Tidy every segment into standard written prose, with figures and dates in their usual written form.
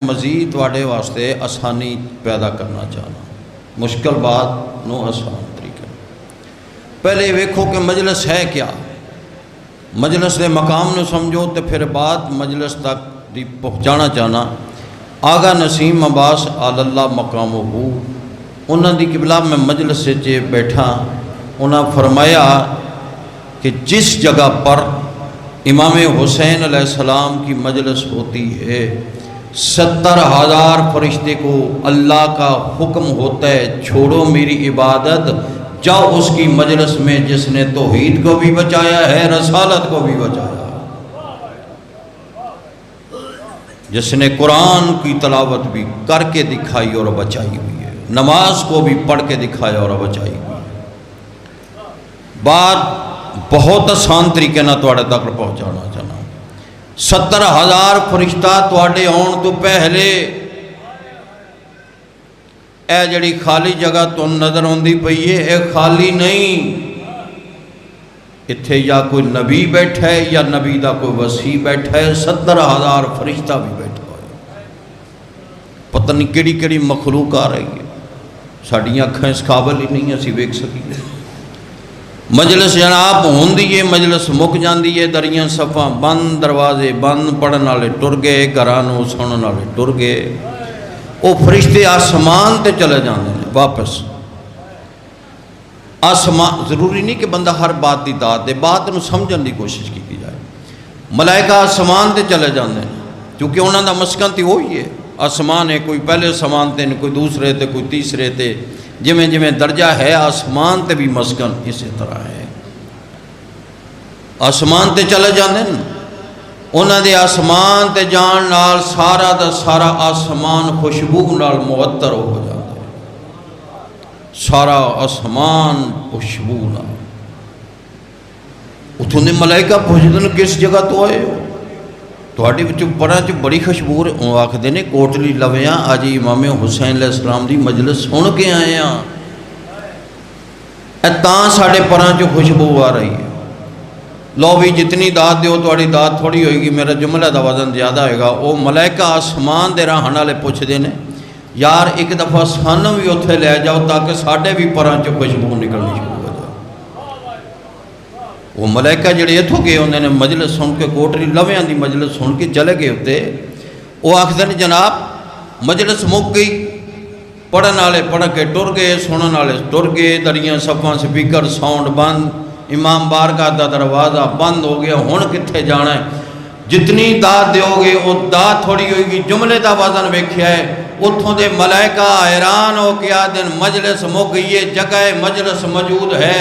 مزید واڑے واسطے آسانی پیدا کرنا چاہنا، مشکل بات نو آسان طریقے۔ پہلے ویکھو کہ مجلس ہے کیا، مجلس دے مقام نو سمجھو تے پھر بات مجلس تک دی پہنچانا چاہنا۔ آغا نسیم عباس اللہ مقامہ ہو، انہاں دی قبلہ میں مجلس سے بیٹھا، انہاں فرمایا کہ جس جگہ پر امام حسین علیہ السلام کی مجلس ہوتی ہے 70,000 فرشتے کو اللہ کا حکم ہوتا ہے چھوڑو میری عبادت، جاؤ اس کی مجلس میں جس نے توحید کو بھی بچایا ہے، رسالت کو بھی بچایا، جس نے قرآن کی تلاوت بھی کر کے دکھائی اور بچائی ہوئی ہے، نماز کو بھی پڑھ کے دکھایا اور بچائی ہوئی ہے۔ بات بہت آسان طریقے نہ تواڈے تک پہنچانا چاہنا۔ 70,000 فرشتہ تواڈے آن تو پہلے اے جڑی خالی جگہ تو نظر آندی پئی ہے، اے خالی نہیں، اتھے یا کوئی نبی بیٹھا ہے یا نبی دا کوئی وسیع بیٹھا ہے، 70,000 فرشتہ بھی بیٹھا ہے۔ پتہ نہیں کیڑی کیڑی مخلوق آ رہی ہے، ساڈیاں اکھاں اس قابل ہی نہیں اسی ویکھ سکیے۔ مجلس جناب ہوندی ہے، مجلس مک جاندی ہے، دریاں صفاں بند، دروازے بند، پڑھن والے ٹر گئے، گھرانوں سنن والے ٹر گئے، وہ فرشتے آسمان تے چلے جاندے ہیں واپس۔ آسمان ضروری نہیں کہ بندہ ہر بات دی داد دے، بات نو سمجھن دی کوشش کی جائے۔ ملائکہ آسمان تے چلے جاندے ہیں کیونکہ انہاں دا مسکن تے وہی ہے، آسمان ہے، کوئی پہلے آسمان تے کوئی دوسرے تے کوئی تیسرے تے، جویں جویں درجہ ہے آسمان تے بھی مسکن اسی طرح ہے۔ آسمان تے چلے جاندے ہیں، انہاں دے آسمان تے جان نال سارا دا سارا آسمان خوشبو نال معطر ہو جاتا ہے، سارا آسمان خوشبو نال۔ اتھوں دے ملائکہ پوچھدے کس جگہ تو آئے ہو، تواڈے وچوں پراں چ بڑی خوشبو آکھدے نے کوٹلی لویاں اج امام حسین علیہ السلام دی مجلس سن کے آئے ہاں، اے تاں ساڈے پراں چ خوشبو آ رہی ہے۔ لو بھی جتنی داد دیو تواڈی داد تھوڑی ہوئے گی، میرا جملہ دا وزن زیادہ ہوئے گا۔ وہ ملائکہ آسمان دے راہن والے پوچھدے نے یار ایک دفعہ سانوں بھی اتھے لے جاؤ تاکہ ساڈے بھی پراں چ خوشبو نکلنی شروع ہو جائے۔ وہ ملائکہ جڑے اتھوں گئے انہوں نے مجلس سن کے کوٹلی لویاں دی مجلس سن کے چلے گئے ہوتے، وہ آکھدے نے جناب مجلس مک گئی، پڑھن والے پڑھ کے ٹر گئے، سنن والے ٹر گئے، دریاں صفاں سپیکر ساؤنڈ بند، امام بارگاہ دا دروازہ بند ہو گیا، ہن کتھے جانا ہے؟ جتنی داد دیو گے وہ داد تھوڑی ہوئے گی۔ جملے دا وزن ویکھیا ہے، اتھوں دے ملائکہ حیران ہو کے آدن مجلس مک گئی ہے، جگہ مجلس موجود ہے،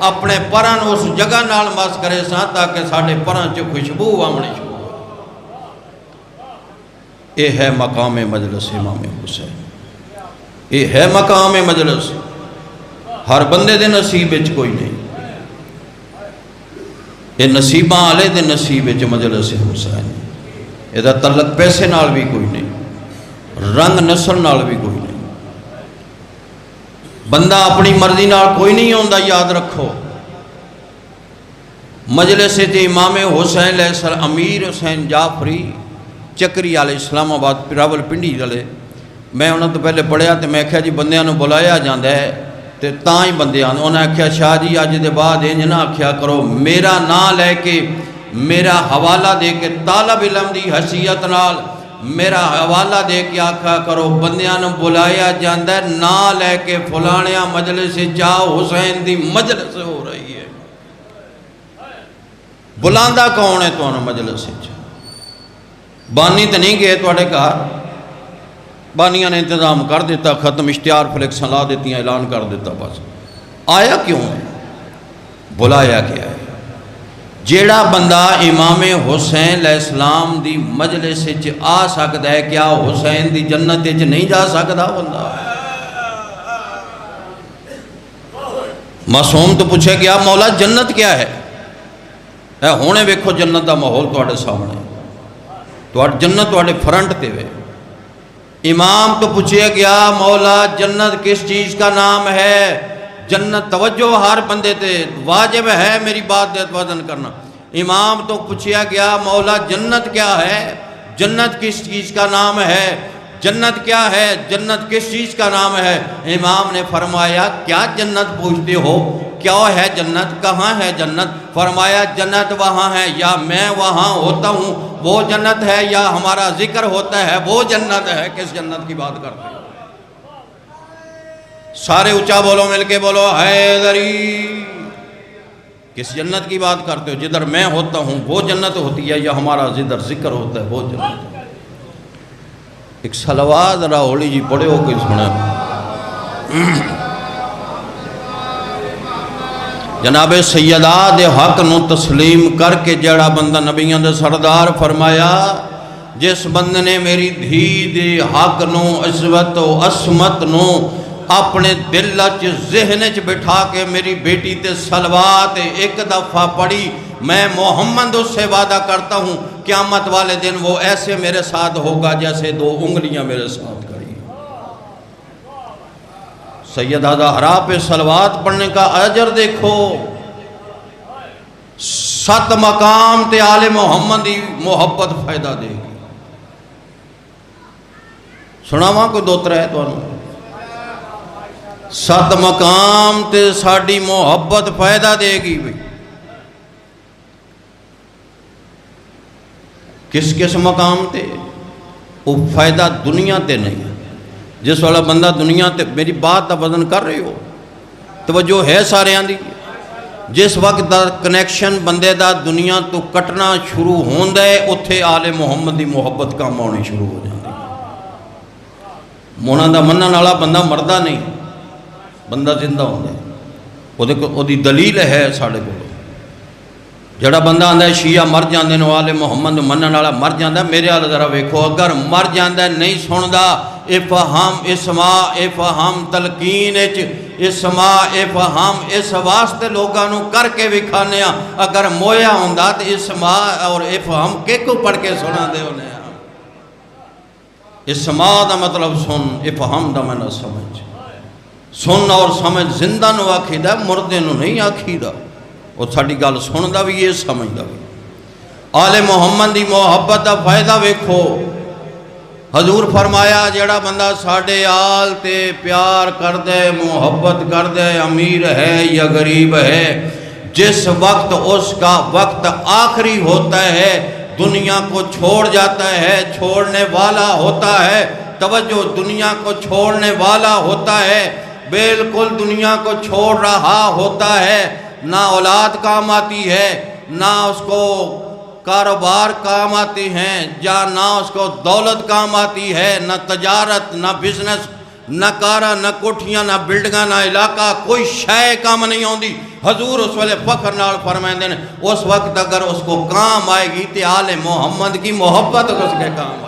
اپنے پرن اس جگہ نال مس کرے ساں تاکہ ساڑھے پرن چ خوشبو آمنی شروع ہو۔ اے ہے مقام مجلس امام حسین، اے ہے مقام مجلس، ہر بندے دے نصیب وچ کوئی نہیں، یہ نصیباں والے دے نصیب وچ مجلس حسین، یہ دا تعلق پیسے نال بھی کوئی نہیں، رنگ نسل نال بھی کوئی نہیں، بندہ اپنی مرضی نال کوئی نہیں ہوندا، یاد رکھو۔ مجلس تے امام حسین علیہ السلام، امیر حسین جعفری چکری علیہ اسلام آباد راول پنڈی والے، میں انہوں تو پہلے پڑھیا تو میں کہا جی بندیاں نو بلایا جاندا ہے تے تاں ہی بندے آن، انہوں نے کہا شاہ جی اج دے بعد انج نہ آکھیا کرو، میرا نام لے کے میرا حوالہ دے کے طالب علم دی حیثیت نال میرا حوالہ دے کے آکھا کرو بندیاں نو بلایا جاندا ہے، نام لے کے فلانیاں مجلس جاؤ حسین دی مجلس ہو رہی ہے۔ بلاندہ کون ہے تو مجلس بانی تو نہیں گئے تواڈے گھر، بانیاں نے انتظام کر دیتا، ختم اشتہار فلیکساں لا دیتی، اعلان کر دیتا، بس آیا کیوں ہے؟ بلایا کیا ہے؟ جیڑا بندہ امام حسین علیہ السلام دی مجلس آ سکتا ہے، کیا حسین دی جنت نہیں جا سکتا بندہ؟ معصوم تو پوچھے گیا مولا جنت کیا ہے؟ اے ہونے ویکھو جنت دا ماحول تواڈے سامنے، جنت تواڈے فرنٹ تے وے۔ امام تو پوچھے گیا مولا جنت کس چیز کا نام ہے؟ جنت توجہ ہر بندے تے واجب ہے میری بات دے وزن کرنا۔ امام تو پوچھیا گیا مولا جنت کیا ہے؟ جنت کس چیز کا نام ہے؟ جنت کیا ہے، جنت کس چیز کا نام ہے؟ امام نے فرمایا کیا جنت پوچھتے ہو، کیا ہے جنت، کہاں ہے جنت؟ فرمایا جنت وہاں ہے، یا میں وہاں ہوتا ہوں وہ جنت ہے، یا ہمارا ذکر ہوتا ہے وہ جنت ہے۔ کس جنت کی بات کرتے ہیں؟ سارے اونچا بولو، مل کے بولو، حیدری۔ کس جنت کی بات کرتے ہو؟ جدھر میں ہوتا ہوں وہ جنت ہوتی ہے، یا ہمارا جدھر ذکر ہوتا ہے وہ جنت ہے؟ ایک صلوات ذرا ہولی جی پڑھے ہو کوئی سنا؟ جناب سیدہ دے حق نو تسلیم کر کے جڑا بندہ نبیوں دے سردار فرمایا جس بندے نے میری دھی دے حق نو عزت و عصمت نو اپنے دل چ ذہن چ بٹھا کے میری بیٹی تے صلوات ایک دفعہ پڑھی، میں محمد اس سے وعدہ کرتا ہوں قیامت والے دن وہ ایسے میرے ساتھ ہوگا جیسے دو انگلیاں میرے ساتھ کھڑی۔ سیدہ زہرا پہ صلوات پڑھنے کا اجر دیکھو، 7 مقام تے آل محمد دی محبت فائدہ دے گی۔ سناواں کوئی 2-3 ہے تو 7 مقام تے ساڑی محبت فائدہ دے گی بھئی۔ کس کس مقام تے؟ وہ فائدہ دنیا تے نہیں ہے۔ جس والا بندہ دنیا تے میری بات دا وزن کر رہے ہو، توجہ ہے سارے آن دی؟ جس وقت دا کنیکشن بندے دا دنیا تو کٹنا شروع ہوندہ ہے اتھے آل محمد دی محبت کام آنی شروع ہو جاندی۔ مونا دا منن والا بندہ مردہ نہیں، بندہ زندہ ہوندہ ہے، وہ دی دلیل ہے ساڑھے کو۔ جڑا بندہ آندہ ہے شیعہ مر جاندے نو آل محمد منن والا مر جاندہ ہے، میرے آلہ ذرا ویکھو اگر مر جاندہ ہے نہیں سوندہ افہام اسماء افہام تلقین اسماء افہام اس واسطے لوگانوں کر کے وکھانیا، اگر مویا ہوندہ تو اسماء اور افہام کے کو پڑھ کے سنا دے انہیں۔ اسماء دا مطلب سن، افہام دا معنی سمجھ، سن اور سمجھ زندہ نو آکھیدہ مردے نو نہیں آکھیدہ، اور ساڑھی گال سندہ بھی یہ سمجھدہ بھی۔ آل محمد دی محبت دا فائدہ ویکھو، حضور فرمایا جڑا بندہ ساڑھے آل تے پیار کر دے محبت کر دے، امیر ہے یا غریب ہے، جس وقت اس کا وقت آخری ہوتا ہے دنیا کو چھوڑ جاتا ہے، چھوڑنے والا ہوتا ہے، توجہ دنیا کو چھوڑنے والا ہوتا ہے، بالکل دنیا کو چھوڑ رہا ہوتا ہے، نہ اولاد کام آتی ہے، نہ اس کو کاروبار کام آتی ہیں، یا نہ اس کو دولت کام آتی ہے، نہ تجارت، نہ بزنس، نہ کارا، نہ کوٹھیاں، نہ بلڈنگاں، نہ علاقہ، کوئی شے کام نہیں ہوندی۔ حضور اس والے فخر نال فرمائیں دیں اس وقت اگر اس کو کام آئے گی تو آل محمد کی محبت اس کے کام